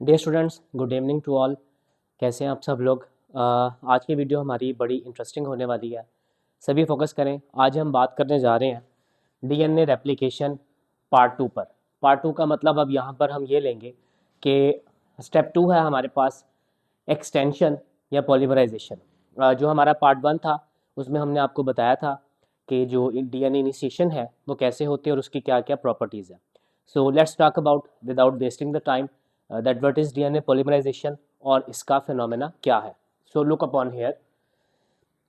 Dear students, good evening to all. कैसे हैं आप सब लोग? आज की वीडियो हमारी बड़ी इंटरेस्टिंग होने वाली है। सभी फोकस करें। आज हम बात करने जा रहे हैं डीएनए रेप्लिकेशन पार्ट 2 पर। पार्ट 2 का मतलब अब यहाँ पर हम ये लेंगे कि स्टेप 2 है हमारे पास एक्सटेंशन या पॉलीमराइजेशन। जो हमारा पार्ट 1 था उसमें हमने आपको बताया था कि जो डीएनए इनिशिएशन है वो कैसे होती है और उसकी क्या क्या प्रॉपर्टीज़ है। So let's talk about without wasting the time that what is DNA polymerization और इसका फिनोमेना क्या है। So look upon here.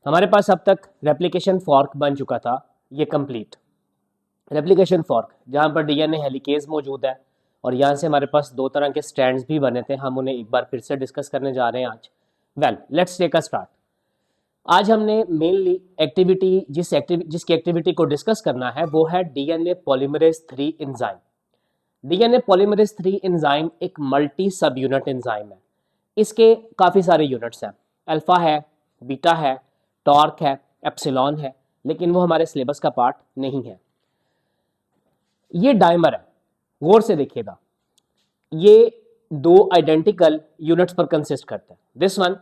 हमारे पास अब तक रेप्लिकेशन फॉर्क बन चुका था, ये कंप्लीट रेप्लिकेशन फॉर्क जहाँ पर डीएनए हेलिकेज मौजूद है और यहाँ से हमारे पास दो तरह के स्ट्रैंड्स भी बने थे। हम उन्हें एक बार फिर से डिस्कस करने जा रहे हैं आज। Well let's take a start. आज हमने मेनली जिसकी एक्टिविटी को डिस्कस करना है वो है DNA polymerase 3 enzyme. DNA polymerase 3 enzyme एक मल्टी सब यूनिट एंजाइम है। इसके काफ़ी सारे यूनिट्स हैं, अल्फा है, बीटा है, टॉर्क है, एप्सिलॉन है, लेकिन वो हमारे सिलेबस का पार्ट नहीं है। ये डायमर है, गौर से देखिएगा। ये दो आइडेंटिकल यूनिट्स पर कंसिस्ट करते हैं, this one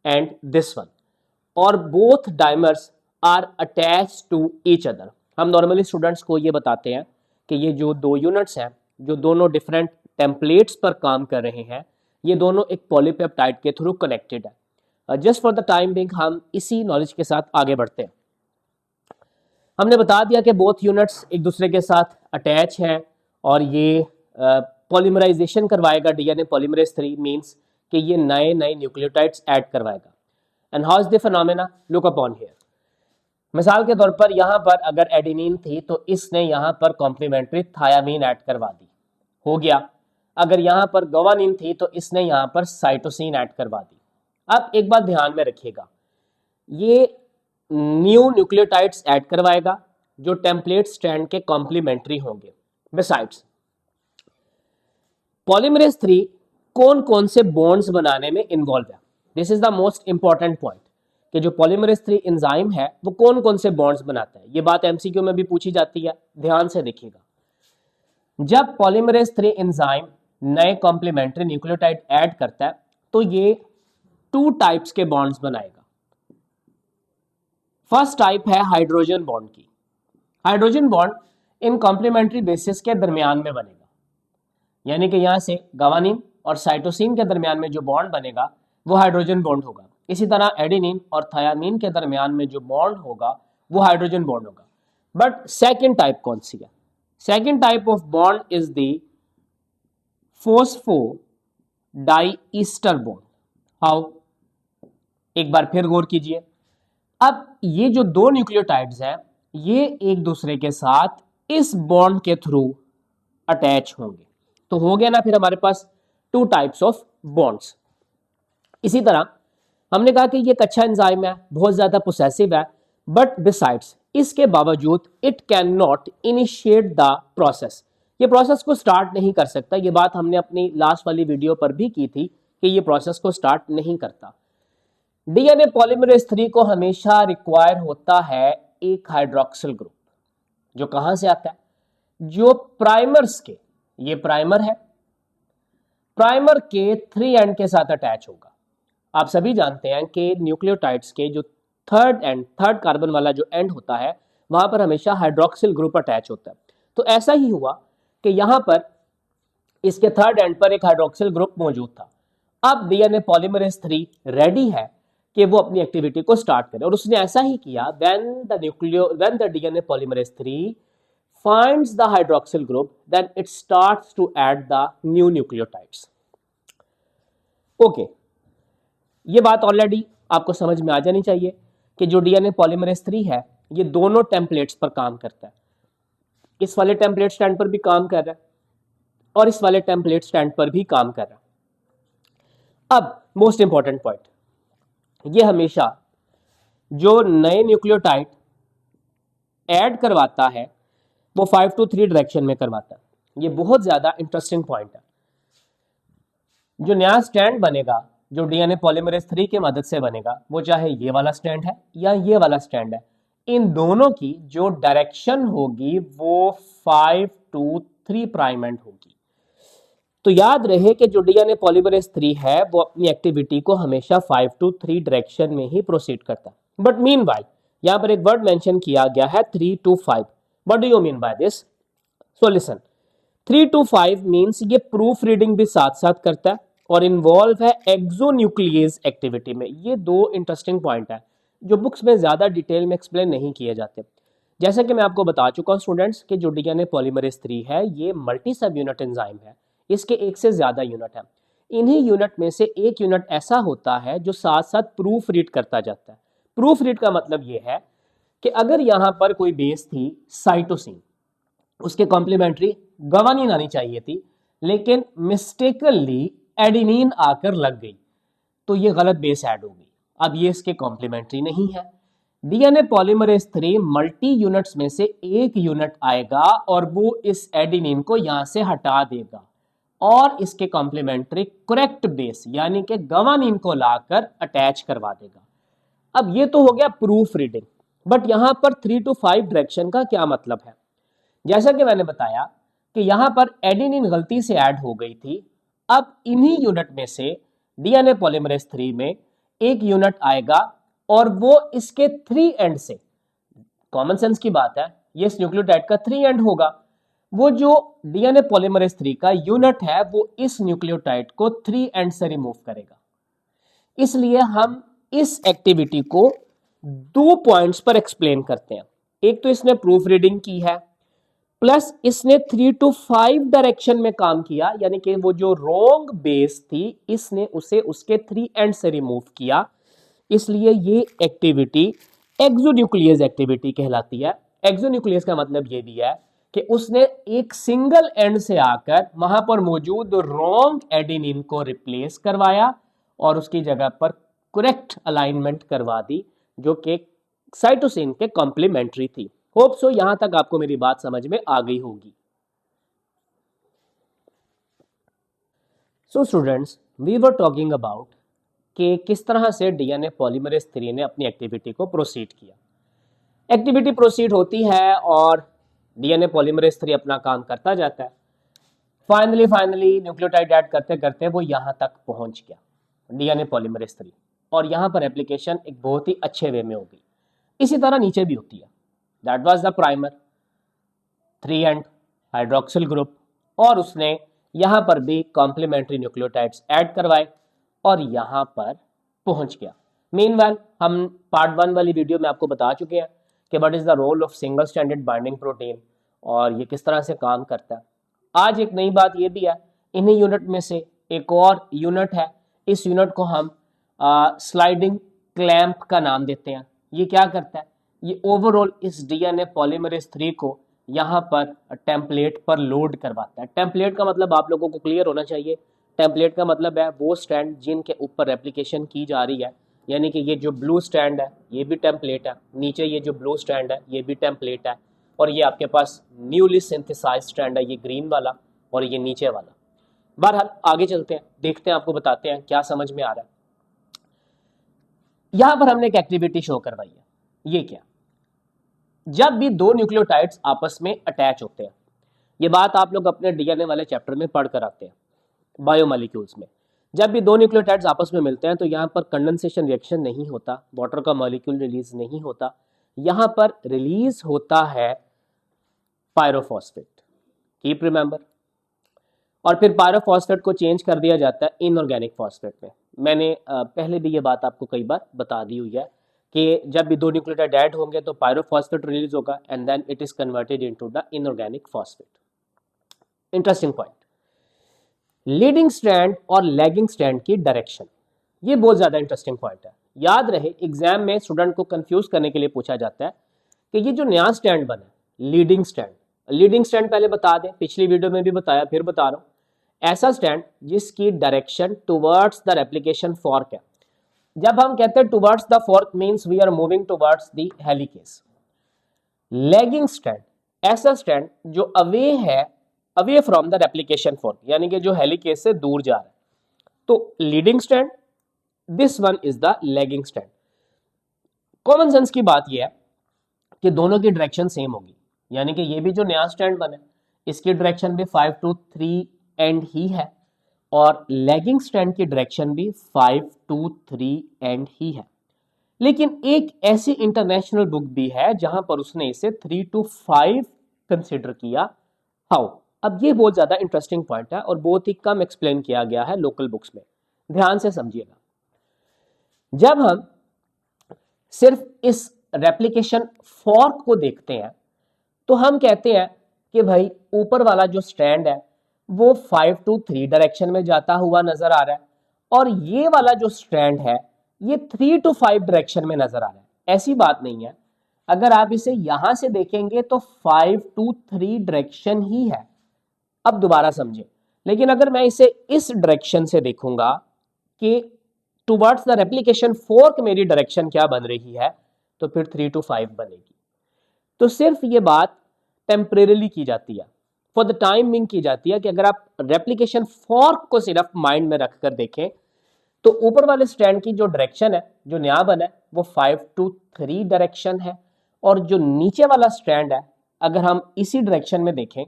and this one, और both dimers are attach to each other. हम नॉर्मली स्टूडेंट्स को ये बताते हैं कि ये जो दो यूनिट्स हैं जो दोनों डिफरेंट टेम्पलेट्स पर काम कर रहे हैं, ये दोनों एक पॉलीपेप्टाइड के थ्रू कनेक्टेड है। Just for the time being हम इसी नॉलेज के साथ आगे बढ़ते हैं। हमने बता दिया कि बोथ यूनिट्स एक दूसरे के साथ अटैच हैं और ये पॉलीमराइजेशन करवाएगा। डीएनए पॉलीमरेज 3 मींस कि ये नए नए न्यूक्लियोटाइड्स ऐड करवाएगा। And how is the phenomena? Look upon here. मिसाल के तौर पर यहाँ पर अगर एडेनिन थी तो इसने यहाँ पर कॉम्प्लीमेंट्री थायामीन ऐड करवा दी, हो गया। अगर यहाँ पर गवानिन थी तो इसने यहाँ पर साइटोसिन ऐड करवा दी। अब एक बात ध्यान में रखिएगा, ये न्यू न्यूक्लियोटाइड्स ऐड करवाएगा जो टेम्पलेट स्ट्रैंड के कॉम्प्लीमेंट्री होंगे। बिसाइड्स पॉलीमरेज 3 कौन कौन से बॉन्ड्स बनाने में इन्वॉल्व है? This is the most important point कि जो पॉलीमरेज 3 एंजाइम है वो कौन कौन से बॉन्ड्स बनाता है। ये बात एमसीक्यू में भी पूछी जाती है, ध्यान से देखिएगा। जब पॉलीमरेज 3 एंजाइम नए कॉम्प्लीमेंट्री न्यूक्लियोटाइड ऐड करता है तो ये 2 टाइप्स के बॉन्ड्स बनाएगा। फर्स्ट टाइप है हाइड्रोजन बॉन्ड की। हाइड्रोजन बॉन्ड इन कॉम्प्लीमेंट्री बेसिस के दरमियान में बनेगा, यानी कि यहां से गवानिन और साइटोसिन के दरमियान में जो बॉन्ड बनेगा वो हाइड्रोजन बॉन्ड होगा। इसी तरह एडेनिन और थायामीन के दरमियान में जो बॉन्ड होगा वो हाइड्रोजन बॉन्ड होगा। बट सेकेंड टाइप कौन सी है? Second type of bond is the phosphodiester bond. How? एक बार फिर गौर कीजिए। अब ये जो दो न्यूक्लियोटाइड्स हैं ये एक दूसरे के साथ इस बॉन्ड के थ्रू अटैच होंगे, तो हो गया ना फिर हमारे पास 2 टाइप्स ऑफ बॉन्ड्स। इसी तरह हमने कहा कि ये एक अच्छा एंजाइम है, बहुत ज्यादा पोसेसिव है, बट बिसाइड्स इसके बावजूद it can not initiate the process. ये प्रोसेस को स्टार्ट नहीं कर सकता। ये बात हमने अपनी लास्ट वाली वीडियो पर भी की थी कि ये प्रोसेस को स्टार्ट नहीं करता। डीएनए पॉलीमरेज 3 को हमेशा रिक्वायर होता है एक हाइड्रोक्सिल ग्रुप, जो कहां से आता है? जो प्राइमर्स के, ये प्राइमर है, प्राइमर के 3 एंड के साथ अटैच होगा। आप सभी जानते हैं कि न्यूक्लियोटाइड्स के जो थर्ड कार्बन वाला जो एंड होता है वहां पर हमेशा हाइड्रोक्सिल ग्रुप अटैच होता है। तो ऐसा ही हुआ कि यहां पर इसके थर्ड एंड पर एक हाइड्रोक्सिल ग्रुप मौजूद था। अब डीएनए पॉलीमरेज 3 रेडी है कि वो अपनी एक्टिविटी को स्टार्ट करे, और उसने ऐसा ही किया। when the DNA polymerase 3 finds the hydroxyl group, then it starts to add the new nucleotides. Okay, ये बात ऑलरेडी आपको समझ में आ जानी चाहिए कि जो डीएनए पॉलीमरेज 3 है ये दोनों टेम्पलेट्स पर काम करता है। इस वाले टेम्पलेट स्टैंड पर भी काम कर रहा है और इस वाले टेम्पलेट स्टैंड पर भी काम कर रहा है। अब मोस्ट इंपॉर्टेंट पॉइंट, ये हमेशा जो नए न्यूक्लियोटाइड ऐड करवाता है वो 5 to 3 डायरेक्शन में करवाता है। ये बहुत ज्यादा इंटरेस्टिंग पॉइंट है। जो नया स्टैंड बनेगा जो डीएनए पॉलीमरेज 3 की मदद से बनेगा, वो चाहे ये वाला स्टैंड है या ये वाला स्टैंड है, इन दोनों की जो डायरेक्शन होगी वो 5 to 3 प्राइम एंड होगी। तो याद रहे कि जो डीएनए पॉलीमरेज 3 है वो अपनी एक्टिविटी को हमेशा 5 to 3 डायरेक्शन में ही प्रोसीड करता है। बट मीनवाइल यहां पर एक वर्ड मेंशन किया गया है 3 to 5। What do you mean by this? So listen, 3 to 5 means ये प्रूफ रीडिंग भी साथ साथ करता है और इन्वॉल्व है एक्सोन्यूक्लियेज एक्टिविटी में। ये दो इंटरेस्टिंग पॉइंट है जो बुक्स में ज्यादा डिटेल में एक्सप्लेन नहीं किए जाते। जैसे कि मैं आपको बता चुका हूं स्टूडेंट्स कि जो डीएनए पॉलीमरेज 3 है ये मल्टी सब यूनिट एंजाइम है, इसके एक से ज्यादा यूनिट है। इन्हीं यूनिट में से एक यूनिट ऐसा होता है जो साथ साथ प्रूफ रीड करता जाता है। प्रूफ रीड का मतलब ये है कि अगर यहां पर कोई बेस थी साइटोसिन, उसके कॉम्प्लीमेंट्री गवानीन आनी चाहिए थी, लेकिन मिस्टेकनली एडिनिन आकर लग गई तो ये गलत बेस ऐड हो गई। अब ये इसके कॉम्प्लीमेंट्री नहीं है। डीएनए पॉलीमरेज 3 मल्टी यूनिट्स में से एक यूनिट आएगा और वो इस एडिनिन को यहां से हटा देगा और इसके कॉम्प्लीमेंट्री करेक्ट बेस यानी कि गवानीन को लाकर अटैच करवा देगा। अब ये तो हो गया प्रूफ रीडिंग, बट यहां पर 3 to 5 डायरेक्शन का क्या मतलब है? जैसा कि मैंने बताया कि यहां पर एडेनिन गलती से ऐड हो गई थी। अब इन्हीं यूनिट में से डीएनए पॉलीमरेज 3 में एक यूनिट आएगा और वो इसके 3 एंड से, कॉमन सेंस की बात है, ये इस न्यूक्लियोटाइड का 3 एंड होगा। वो जो डीएनए पॉलीमरेज 3 का यूनिट है वो इस न्यूक्लियोटाइड को 3 एंड से रिमूव करेगा। इसलिए हम इस एक्टिविटी को दो पॉइंट्स पर एक्सप्लेन करते हैं। एक तो इसने प्रूफ रीडिंग की है, प्लस इसने 3 to 5 डायरेक्शन में काम किया, यानी कि वो जो रॉन्ग बेस थी इसने उसे उसके 3 एंड से रिमूव किया। इसलिए ये एक्टिविटी एक्सोन्यूक्लियस एक्टिविटी कहलाती है। एक्सोन्यूक्लियस का मतलब ये भी है कि उसने एक सिंगल एंड से आकर वहां पर मौजूद रॉन्ग एडेनिन को रिप्लेस करवाया और उसकी जगह पर करेक्ट अलाइनमेंट करवा दी जो कि साइटोसिन के कॉम्प्लीमेंट्री थी। होप सो यहां तक आपको मेरी बात समझ में आ गई होगी। So students, we were talking about कि किस तरह से डीएनए पॉलीमरेज 3 ने अपनी एक्टिविटी को प्रोसीड किया। एक्टिविटी प्रोसीड होती है और डीएनए पॉलीमरेज 3 अपना काम करता जाता है। फाइनली न्यूक्लियोटाइड ऐड करते करते वो यहां तक पहुंच गया डीएनए पॉलीमरेज 3, और यहां पर एप्लीकेशन एक बहुत ही अच्छे वे में होगी। इसी तरह नीचे भी होती है। That was the primer 3 and hydroxyl group, और उसने यहां पर भी कॉम्प्लीमेंट्री न्यूक्लियोटाइड्स ऐड करवाए और यहां पर पहुंच गया। मीनवाइल हम पार्ट 1 वाली वीडियो में आपको बता चुके हैं कि what is the role of single stranded binding protein और ये किस तरह से काम करता है। आज एक नई बात ये भी है, इन्हीं यूनिट में से एक और यूनिट है, इस यूनिट को हम स्लाइडिंग क्लैंप का नाम देते हैं। ये क्या करता है? ये ओवरऑल इस डीएनए पॉलीमरेज 3 को यहाँ पर टेम्पलेट पर लोड करवाता है। टेम्पलेट का मतलब आप लोगों को क्लियर होना चाहिए। टेम्पलेट का मतलब है वो स्ट्रैंड जिनके ऊपर रेप्लिकेशन की जा रही है, यानी कि ये जो ब्लू स्ट्रैंड है ये भी टेम्पलेट है, नीचे ये जो ब्लू स्ट्रैंड है ये भी टेम्पलेट है, और ये आपके पास न्यूली सिंथेसाइज्ड स्ट्रैंड है, ये ग्रीन वाला और ये नीचे वाला। बहरहाल आगे चलते हैं, देखते हैं, आपको बताते हैं क्या समझ में आ रहा है। यहां पर हमने एक एक्टिविटी शो करवाई है। ये क्या? जब भी दो न्यूक्लियोटाइड्स आपस में अटैच होते हैं, ये बात आप लोग अपने डीएनए वाले चैप्टर में पढ़ कर आते हैं बायोमोलिक्यूल्स में। जब भी दो न्यूक्लियोटाइड्स आपस में मिलते हैं तो यहाँ पर कंडेंसेशन रिएक्शन नहीं होता, वाटर का मॉलिक्यूल रिलीज नहीं होता, यहाँ पर रिलीज होता है पायरोफॉस्फेट। Keep remember. और फिर पायरोफॉस्फेट को चेंज कर दिया जाता है इनऑर्गेनिक फॉस्फेट में। मैंने पहले भी ये बात आपको कई बार बता दी हुई है कि जब भी दो न्यूक्लियोटाइड ऐड होंगे तो पायरोफॉस्फेट रिलीज होगा and then it is converted into the inorganic phosphate. Interesting point, leading strand और लैगिंग स्ट्रैंड की डायरेक्शन, ये बहुत ज्यादा इंटरेस्टिंग पॉइंट है। याद रहे एग्जाम में स्टूडेंट को कंफ्यूज करने के लिए पूछा जाता है कि ये जो नया स्टैंड बना लीडिंग स्टैंड, लीडिंग स्टैंड पहले बता दें, पिछली वीडियो में भी बताया, फिर बता रहा हूं। ऐसा स्टैंड जिसकी direction towards the replication fork है। जब हम कहते हैं towards the fork means we are moving towards the helicase. Lagging strand, ऐसा स्टैंड जो अवे है, away from the replication fork, यानी कि जो हेलिकेस से दूर जा रहा है। तो leading stand, this one is the lagging stand. Common sense की बात यह है कि दोनों की डायरेक्शन सेम होगी, यानी कि ये भी जो नया स्टैंड बना है इसकी डायरेक्शन भी 5 to 3 एंड ही है और लैगिंग स्ट्रैंड की डायरेक्शन भी 5 2 3 एंड ही है। लेकिन एक ऐसी इंटरनेशनल बुक भी है जहां पर उसने इसे 3 to 5 कंसिडर किया। हाउ? अब ये बहुत ज्यादा इंटरेस्टिंग पॉइंट है और बहुत ही कम एक्सप्लेन किया गया है लोकल बुक्स में, ध्यान से समझिएगा। जब हम सिर्फ इस रेप्लिकेशन फॉर्क को देखते हैं तो हम कहते हैं कि भाई ऊपर वाला जो स्ट्रैंड है वो 5 to 3 डायरेक्शन में जाता हुआ नजर आ रहा है और ये वाला जो स्ट्रैंड है ये 3 to 5 डायरेक्शन में नजर आ रहा है। ऐसी बात नहीं है, अगर आप इसे यहां से देखेंगे तो 5 to 3 डायरेक्शन ही है। अब दोबारा समझे, लेकिन अगर मैं इसे इस डायरेक्शन से देखूंगा कि टुवर्ड्स द रेप्लिकेशन फोर्क मेरी डायरेक्शन क्या बन रही है, तो फिर 3 to 5 बनेगी। तो सिर्फ ये बात टेम्परेरीली की जाती है, फॉर द टाइम बिंग की जाती है कि अगर आप रेप्लिकेशन फॉर्क को सिर्फ माइंड में रखकर देखें तो ऊपर वाले स्ट्रैंड की जो डायरेक्शन है, जो नया बना है, वो 5 to 3 डायरेक्शन है और जो नीचे वाला स्ट्रैंड है अगर हम इसी डायरेक्शन में देखें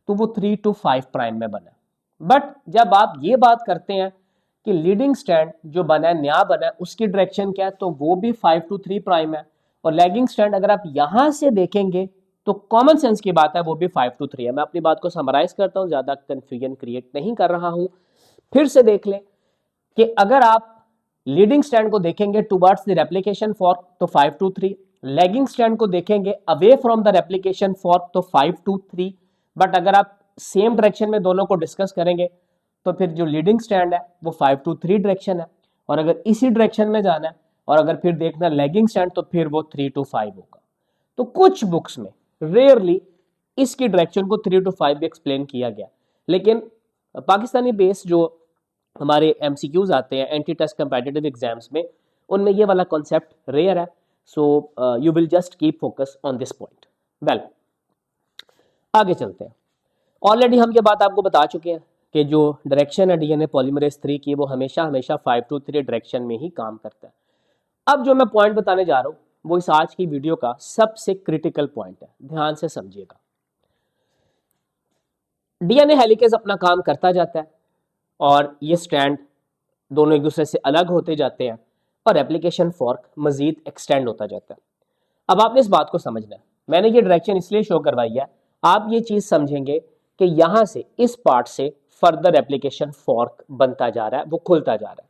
तो वो 3 to 5 प्राइम में बना है। बट जब आप ये बात करते हैं कि लीडिंग स्ट्रैंड जो बना है, नया बना है, उसकी डायरेक्शन क्या है, तो वो भी 5 to 3 प्राइम है और लैगिंग स्ट्रैंड अगर आप यहां से देखेंगे तो कॉमन सेंस की बात है वो भी 5 to 3 है। मैं अपनी बात को समराइज करता हूं, ज्यादा कंफ्यूजन क्रिएट नहीं कर रहा हूं। फिर से देख लें कि अगर आप लीडिंग स्ट्रैंड को देखेंगे टुवर्ड्स द रेप्लिकेशन फॉर्क तो 5 to 3, लैगिंग स्ट्रैंड को देखेंगे away from the replication fork तो 5 to 3। बट अगर आप सेम डायरेक्शन में दोनों को डिस्कस करेंगे तो फिर जो लीडिंग स्ट्रैंड है वो 5 to 3 डायरेक्शन है और अगर इसी डायरेक्शन में जाना है और अगर फिर देखना लैगिंग स्ट्रैंड तो फिर वो 3 to 5 होगा। तो कुछ बुक्स में रेयरली इसकी डायरेक्शन को 3 to 5 भी एक्सप्लेन किया गया, लेकिन पाकिस्तानी बेस जो हमारे एमसीक्यूज आते हैं एंटी टेस्ट कंपेटिटिव एग्जाम्स में, उनमें ये वाला कॉन्सेप्ट रेयर है। So you will just keep focus on this point. Well, आगे चलते हैं। ऑलरेडी हम ये बात आपको बता चुके हैं कि जो डायरेक्शन है डीएनए पॉलीमरेज 3 की वो हमेशा हमेशा 5 to 3 डायरेक्शन में ही काम करता है। अब जो मैं पॉइंट बताने जा रहा हूं वो इस आज की वीडियो का सबसे क्रिटिकल पॉइंट है, ध्यान से समझिएगा। डीएनए हेलिकेज अपना काम करता जाता है और ये स्ट्रैंड दोनों एक दूसरे से अलग होते जाते हैं और रेप्लिकेशन फॉर्क मजीद एक्सटेंड होता जाता है। अब आपने इस बात को समझना है, मैंने ये डायरेक्शन इसलिए शो करवाई है, आप ये चीज समझेंगे कि यहां से इस पार्ट से फर्दर रेप्लिकेशन फॉर्क बनता जा रहा है, वो खुलता जा रहा है।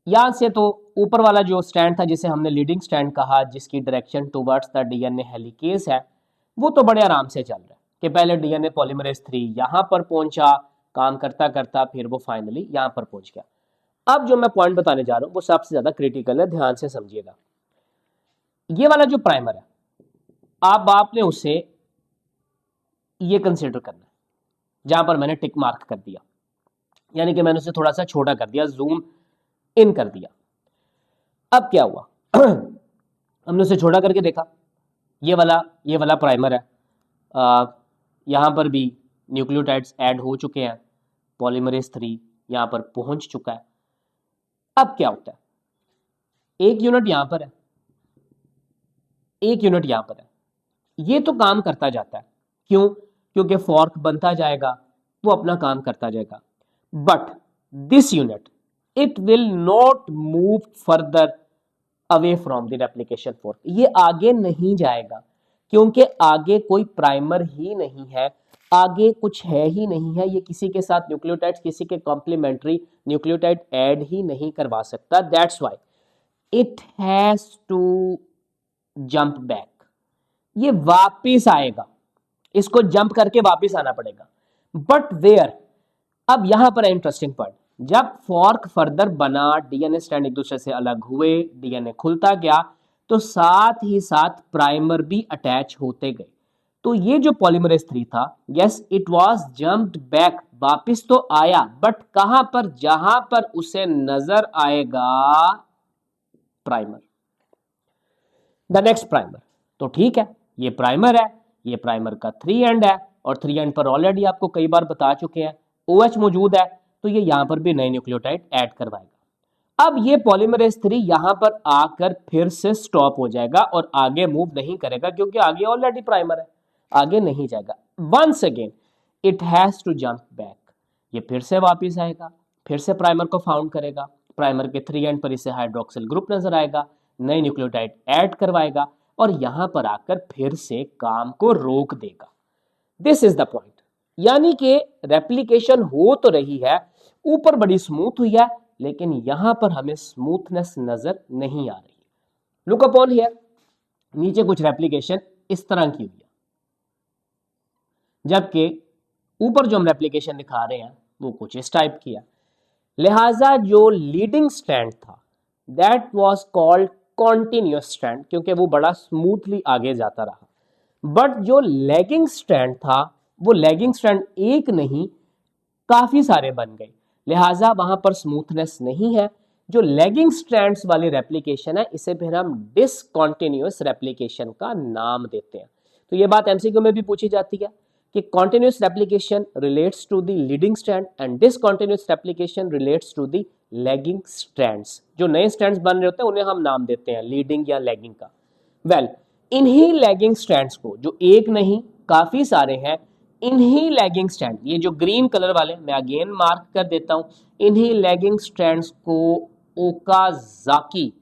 यहां से तो ऊपर वाला जो स्टैंड था जिसे हमने लीडिंग स्टैंड कहा, जिसकी direction towards the DNA helicase है, वो तो बड़े आराम से चल रहा है कि पहले डीएनए पॉलीमरेज 3 यहां पर पहुंचा, काम करता करता फिर वो फाइनली यहां पर पहुंच गया। अब जो मैं पॉइंट बताने जा रहा हूं वो सबसे ज्यादा क्रिटिकल है, ध्यान से समझिएगा। ये वाला जो प्राइमर है, आपने उसे ये कंसिडर करना है जहां पर मैंने टिक मार्क कर दिया, यानी कि मैंने उसे थोड़ा सा छोटा कर दिया, जूम इन कर दिया। अब क्या हुआ हमने उसे छोटा करके देखा, ये वाला प्राइमर है, यहां पर भी न्यूक्लियोटाइड्स ऐड हो चुके हैं, पॉलीमरेज 3 यहां पर पहुंच चुका है। अब क्या होता है, एक यूनिट यहां पर है, एक यूनिट यहां पर है, ये तो काम करता जाता है। क्यों? क्योंकि फॉर्क बनता जाएगा, वो अपना काम करता जाएगा। But this unit it will not move further away from the replication fork, ये आगे नहीं जाएगा क्योंकि आगे कोई प्राइमर ही नहीं है, आगे कुछ है ही नहीं है, ये किसी के साथ न्यूक्लियोटाइड्स, किसी के कॉम्प्लीमेंट्री न्यूक्लियोटाइड ऐड ही नहीं करवा सकता। That's why it has to jump back, ये वापिस आएगा, इसको जंप करके वापिस आना पड़ेगा। बट वेयर, अब यहां पर है इंटरेस्टिंग पॉइंट, जब फॉर्क फर्दर बना, डीएनए स्ट्रैंड एक दूसरे से अलग हुए, डीएनए खुलता गया, तो साथ ही साथ प्राइमर भी अटैच होते गए। तो ये जो पॉलीमरेज 3 था, yes it was jumped back, वापिस तो आया, बट कहां पर? जहां पर उसे नजर आएगा प्राइमर, द नेक्स्ट प्राइमर। तो ठीक है, ये प्राइमर है, ये प्राइमर का 3 एंड है और 3 एंड पर ऑलरेडी आपको कई बार बता चुके हैं OH मौजूद है, तो ये यहां पर भी नए न्यूक्लियोटाइड ऐड करवाएगा। अब ये पॉलीमरेज 3 यहां पर आकर फिर से स्टॉप हो जाएगा और आगे मूव नहीं करेगा क्योंकि आगे ऑलरेडी प्राइमर है, आगे नहीं जाएगा। Once again it has to jump back, ये फिर से वापस आएगा, फिर से प्राइमर को फाउंड करेगा, प्राइमर के 3 एंड पर इसे हाइड्रोक्सिल ग्रुप नजर आएगा, नए न्यूक्लियोटाइड ऐड करवाएगा और यहां पर आकर फिर से काम को रोक देगा। दिस इज द पॉइंट, यानी कि रेप्लिकेशन हो तो रही है, ऊपर बड़ी स्मूथ हुई है, लेकिन यहां पर हमें स्मूथनेस नजर नहीं आ रही। लुक अपॉन हियर, नीचे कुछ रेप्लिकेशन इस तरह की हुई है, जबकि ऊपर जो हम रेप्लिकेशन दिखा रहे हैं वो कुछ इस टाइप की है। लिहाजा जो लीडिंग स्ट्रैंड था that was called continuous strand, क्योंकि वो बड़ा स्मूथली आगे जाता रहा। बट जो लैगिंग स्ट्रैंड था वो लैगिंग स्ट्रैंड एक नहीं काफी सारे बन गए, लिहाजा वहां पर स्मूथनेस नहीं है। जो लैगिंग स्ट्रैंड्स वाली रेप्लिकेशन है इसे फिर हम डिसकंटिन्यूअस रेप्लिकेशन का नाम देते हैं। तो ये बात एमसीक्यू में भी पूछी जाती है कि continuous replication relates to the leading strand and discontinuous replication relates to the lagging strands. जो नए स्ट्रैंड्स बन रहे होते हैं उन्हें हम नाम देते हैं लीडिंग या लैगिंग का। वेल, इन्हीं लैगिंग स्ट्रैंड्स को, जो एक नहीं काफी सारे हैं, इन्हीं लैगिंग स्ट्रैंड, ये जो ग्रीन कलर वाले मैं अगेन मार्क कर देता हूं, इन्हीं लैगिंग स्ट्रैंड्स को ओकाजाकी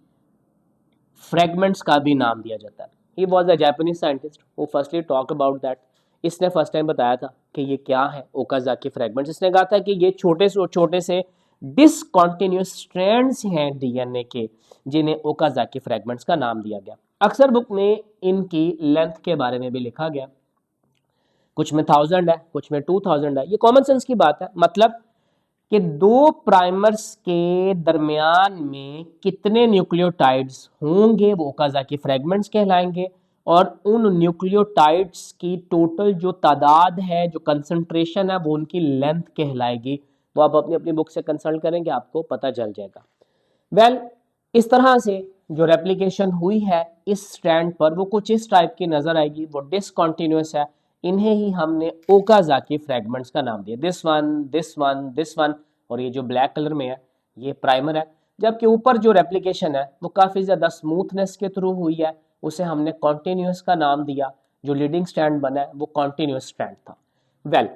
फ्रैगमेंट्स का भी नाम दिया जाता है। He was a Japanese scientist who firstly talk about that. इसने फर्स्ट टाइम बताया था कि ये क्या है ओकाजाकी फ्रैगमेंट्स। इसने कहा था कि ये छोटे से डिसकंटिन्यूअस स्ट्रैंड्स हैं डीएनए के, जिन्हें ओकाजाकी फ्रैगमेंट्स का नाम दिया गया। अक्सर बुक में इनकी लेंथ के बारे में भी लिखा गया, कुछ में 1000 है, कुछ में 2000 है। ये कॉमन सेंस की बात है, मतलब कि दो प्राइमर्स के दरमियान में कितने न्यूक्लियोटाइड्स होंगे वो ओकाजाकी फ्रैगमेंट्स कहलाएंगे, और उन न्यूक्लियोटाइड्स की टोटल जो तादाद है, जो कंसंट्रेशन है, वो उनकी लेंथ कहलाएगी। वो आप अपनी अपनी बुक से कंसल्ट करेंगे, आपको पता चल जाएगा। वेल, इस तरह से जो रेप्लिकेशन हुई है इस स्ट्रैंड पर वो कुछ इस टाइप की नजर आएगी, वो डिसकंटिन्यूअस है। इन्हें ही हमने ओकाजाकी फ्रैगमेंट्स का नाम दिया, this one, this one, this one, और ये जो ब्लैक कलर में है ये प्राइमर है। जबकि ऊपर जो रेप्लिकेशन है वो काफी ज्यादा स्मूथनेस के थ्रू हुई है, उसे हमने कॉन्टिन्यूअस का नाम दिया। जो लीडिंग स्ट्रैंड बना है वो कॉन्टिन्यूअस स्ट्रैंड था। वेल,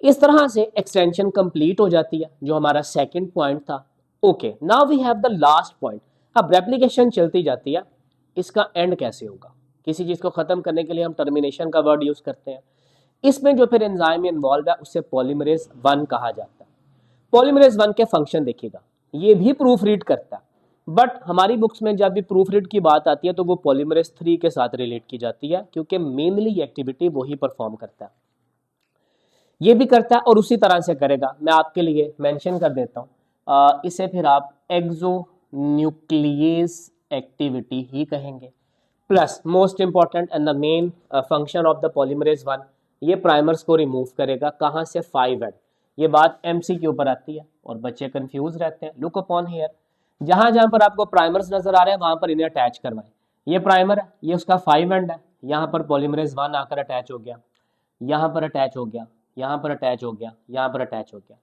इस तरह से एक्सटेंशन कंप्लीट हो जाती है, जो हमारा सेकंड पॉइंट था। Okay, now we have the last point. अब रेप्लिकेशन चलती जाती है, इसका एंड कैसे होगा? किसी चीज को खत्म करने के लिए हम टर्मिनेशन का वर्ड यूज करते हैं। इसमें जो फिर एंजाइम इन्वॉल्व है उसे पॉलीमरेज 1 कहा जाता है। पॉलीमरेज 1 के फंक्शन देखिएगा, ये भी प्रूफ रीड करता है, बट हमारी बुक्स में जब भी प्रूफ रीड की बात आती है तो वो पॉलीमरेज 3 के साथ रिलेट की जाती है, क्योंकि मेनली एक्टिविटी वही परफॉर्म करता है। ये भी करता है और उसी तरह से करेगा। मैं आपके लिए मेंशन कर देता हूँ, इसे फिर आप एक्सो न्यूक्लियस एक्टिविटी ही कहेंगे। Plus most important and the main function of the polymerase 1, ये प्राइमर्स को रिमूव करेगा। कहाँ से? 5 एंड। ये बात एमसी के ऊपर आती है और बच्चे कंफ्यूज रहते हैं। लुक अपॉन हियर, जहां जहां पर आपको प्राइमर्स नजर आ रहे हैं वहां पर इन्हें अटैच करवाएं। ये प्राइमर है, ये उसका 5 एंड है, यहाँ पर पॉलीमरेज 1 आकर अटैच हो गया, यहाँ पर अटैच हो गया, यहाँ पर अटैच हो गया, यहाँ पर अटैच हो गया।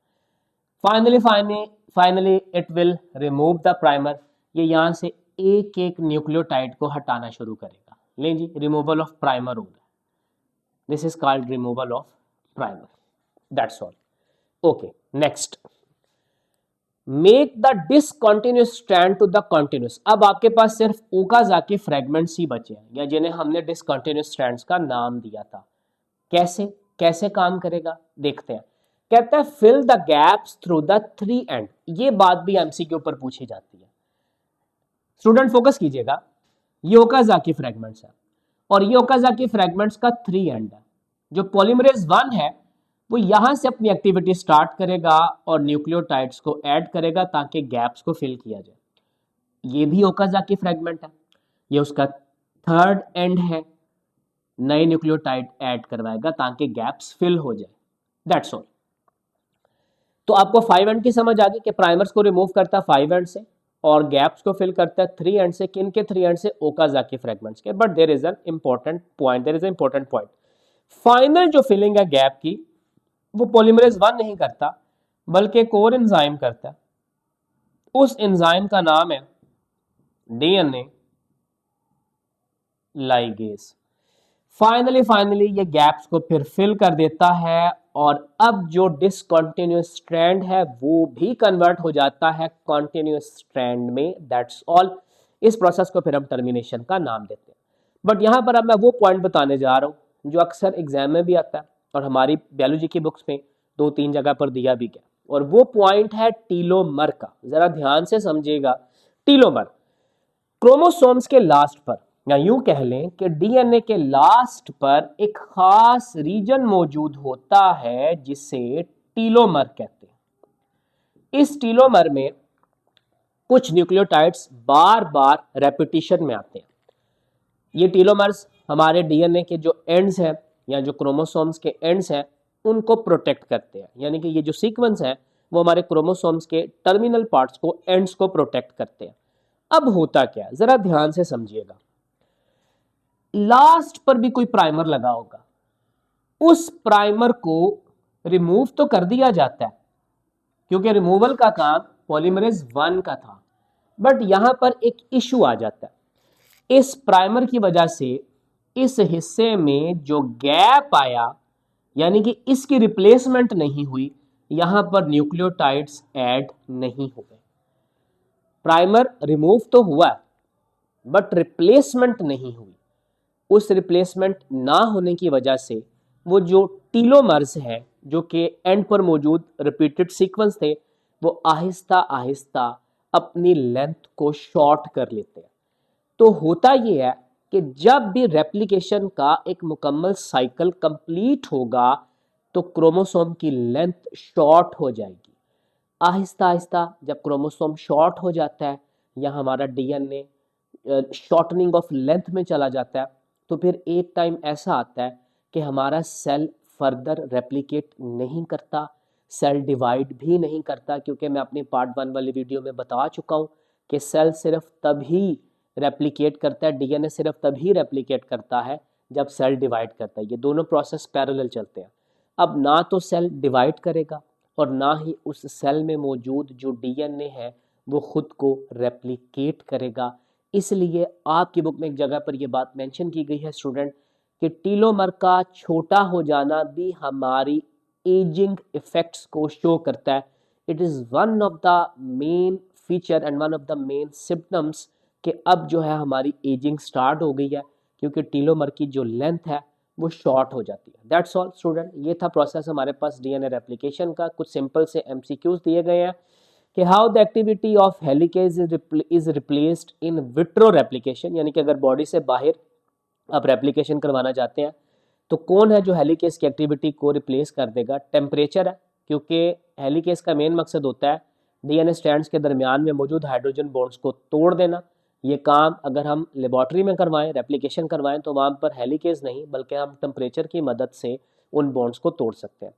Finally it will remove the primer. ये यहाँ से एक एक न्यूक्लियोटाइड को हटाना शुरू करेगा। लें जी, रिमूवल ऑफ प्राइमर हो गया। This is called removal of primer, that's all. Okay, next, make the discontinuous strand to the continuous. अब आपके पास सिर्फ ओकाजाकी फ्रैगमेंट्स ही बचे हैं, या जिन्हें हमने डिसकंटिन्यूअस स्ट्रैंड्स का नाम दिया था। कैसे कैसे काम करेगा देखते हैं। कहता है fill the gaps through the 3 end. ये बात भी एमसी के ऊपर पूछी जाती है। स्टूडेंट फोकस कीजिएगा, ये ओकाजाकी फ्रैगमेंट्स है और ये ओकाजाकी फ्रैगमेंट्स का 3 एंड है। जो पॉलीमरेज 1 है वो यहां से अपनी एक्टिविटी स्टार्ट करेगा और न्यूक्लियोटाइड्स को ऐड करेगा ताकि गैप्स को फिल किया जाए। ये भी ओकाजाकी फ्रैगमेंट है, ये उसका 3rd एंड है, नए न्यूक्लियोटाइड ऐड करवाएगा ताकि गैप्स फिल हो जाए। That's all. तो आपको 5 एंड की समझ आ गई कि प्राइमर्स को रिमूव करता है 5 एंड से और गैप्स को फिल करता है 3 एंड से। किन के 3 एंड से? ओकाजाकी फ्रैगमेंट्स के। But there is an important point, final जो फिलिंग है गैप की वो पॉलीमरेज 1 नहीं करता बल्कि एक और एंजाइम करता है। उस एंजाइम का नाम है डीएनए लाइगेज। फाइनली ये गैप्स को फिर फिल कर देता है और अब जो डिसकंटिन्यूअस स्ट्रैंड है वो भी कन्वर्ट हो जाता है कॉन्टिन्यूअस स्ट्रैंड में। That's all. इस प्रोसेस को फिर हम टर्मिनेशन का नाम देते हैं। बट यहाँ पर अब मैं वो पॉइंट बताने जा रहा हूँ जो अक्सर एग्जाम में भी आता है और हमारी बायोलॉजी की बुक्स में 2-3 जगह पर दिया भी गया, और वो पॉइंट है टीलोमर का। जरा ध्यान से समझिएगा। टीलोमर क्रोमोसोम्स के लास्ट पर, या यूं कह लें कि डीएनए के लास्ट पर एक खास रीजन मौजूद होता है जिसे टीलोमर कहते हैं। इस टीलोमर में कुछ न्यूक्लियोटाइड्स बार बार रेपिटेशन में आते हैं। ये टीलोमर्स हमारे डीएनए के जो एंड्स हैं या जो क्रोमोसोम्स के एंड्स हैं उनको प्रोटेक्ट करते हैं, यानी कि ये जो सीक्वेंस है वो हमारे क्रोमोसोम्स के टर्मिनल पार्ट्स को, एंड्स को प्रोटेक्ट करते हैं। अब होता क्या है, जरा ध्यान से समझिएगा। लास्ट पर भी कोई प्राइमर लगा होगा, उस प्राइमर को रिमूव तो कर दिया जाता है क्योंकि रिमूवल का काम पॉलीमरेज 1 का था, बट यहां पर एक इशू आ जाता है। इस प्राइमर की वजह से इस हिस्से में जो गैप आया, यानी कि इसकी रिप्लेसमेंट नहीं हुई, यहां पर न्यूक्लियोटाइड्स ऐड नहीं हुए। प्राइमर रिमूव तो हुआ बट रिप्लेसमेंट नहीं हुई। उस रिप्लेसमेंट ना होने की वजह से वो जो टीलोमर्स है जो कि एंड पर मौजूद रिपीटेड सीक्वेंस थे वो आहिस्ता आहिस्ता अपनी लेंथ को शॉर्ट कर लेते हैं। तो होता ये है कि जब भी रेप्लिकेशन का एक मुकम्मल साइकिल कंप्लीट होगा तो क्रोमोसोम की लेंथ शॉर्ट हो जाएगी। आहिस्ता आहिस्ता जब क्रोमोसोम शॉर्ट हो जाता है या हमारा डीएनए शॉर्टनिंग ऑफ लेंथ में चला जाता है, तो फिर एक टाइम ऐसा आता है कि हमारा सेल फर्दर रेप्लिकेट नहीं करता, सेल डिवाइड भी नहीं करता, क्योंकि मैं अपनी पार्ट 1 वाली वीडियो में बता चुका हूँ कि सेल सिर्फ तभी रेप्लिकेट करता है, डीएनए सिर्फ तभी रेप्लिकेट करता है जब सेल डिवाइड करता है। ये दोनों प्रोसेस पैरेलल चलते हैं। अब ना तो सेल डिवाइड करेगा और ना ही उस सेल में मौजूद जो डीएनए है वो खुद को रेप्लिकेट करेगा। इसलिए आपकी बुक में एक जगह पर यह बात मेंशन की गई है स्टूडेंट कि टीलोमर का छोटा हो जाना भी हमारी एजिंग इफेक्ट्स को शो करता है। It is one of the main feature and one of the main symptoms कि अब जो है हमारी एजिंग स्टार्ट हो गई है, क्योंकि टीलोमर की जो लेंथ है वो शॉर्ट हो जाती है। That's all student. ये था प्रोसेस हमारे पास डीएनए रेप्लिकेशन का। कुछ सिंपल से एमसीक्यूज दिए गए हैं कि how the activity of helicase is replaced in vitro replication, यानी कि अगर बॉडी से बाहर आप रेप्लिकेशन करवाना चाहते हैं तो कौन है जो हेलिकेज की एक्टिविटी को रिप्लेस कर देगा? टेम्परेचर है, क्योंकि हेलिकेज का मेन मकसद होता है डीएनए स्ट्रैंड्स के दरमियान में मौजूद हाइड्रोजन बॉन्ड्स को तोड़ देना। ये काम अगर हम लेबॉर्ट्री में करवाएं, रेप्लिकेशन करवाएं, तो वहाँ पर हेलिकेज नहीं बल्कि हम टेम्परेचर की मदद से उन बॉन्ड्स को तोड़ सकते हैं।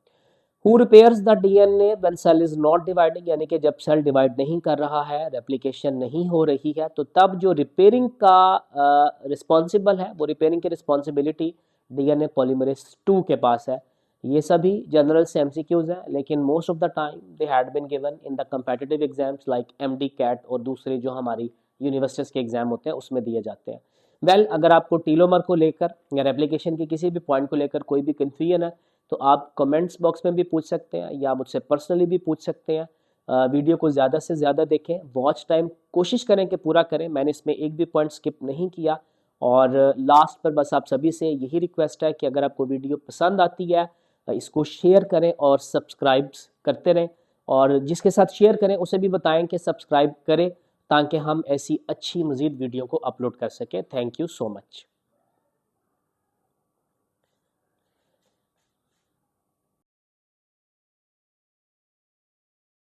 Who repairs the DNA when cell is not dividing, यानी कि जब सेल डिवाइड नहीं कर रहा है, रेप्लिकेशन नहीं हो रही है, तो तब जो रिपेयरिंग का रिस्पॉन्सिबल है, वो रिपेयरिंग की रिस्पॉन्सिबिलिटी डीएनए पॉलीमरेज 2 के पास है। ये सभी जनरल से एमसीक्यूज हैं, लेकिन most of the time they had been given in the competitive exams like MD CAT और दूसरे जो हमारी यूनिवर्सिटीज़ के एग्जाम होते हैं उसमें दिए जाते हैं। वेल, अगर आपको टीलोमर को लेकर या रेप्लिकेशन के किसी भी पॉइंट को लेकर कोई भी कन्फ्यूजन है तो आप कमेंट्स बॉक्स में भी पूछ सकते हैं या मुझसे पर्सनली भी पूछ सकते हैं। वीडियो को ज़्यादा से ज़्यादा देखें, वॉच टाइम कोशिश करें कि पूरा करें। मैंने इसमें एक भी पॉइंट स्किप नहीं किया। और लास्ट पर बस आप सभी से यही रिक्वेस्ट है कि अगर आपको वीडियो पसंद आती है इसको शेयर करें और सब्सक्राइब करते रहें, और जिसके साथ शेयर करें उसे भी बताएं कि सब्सक्राइब करें ताकि हम ऐसी अच्छी मज़ीद वीडियो को अपलोड कर सकें। Thank you so much.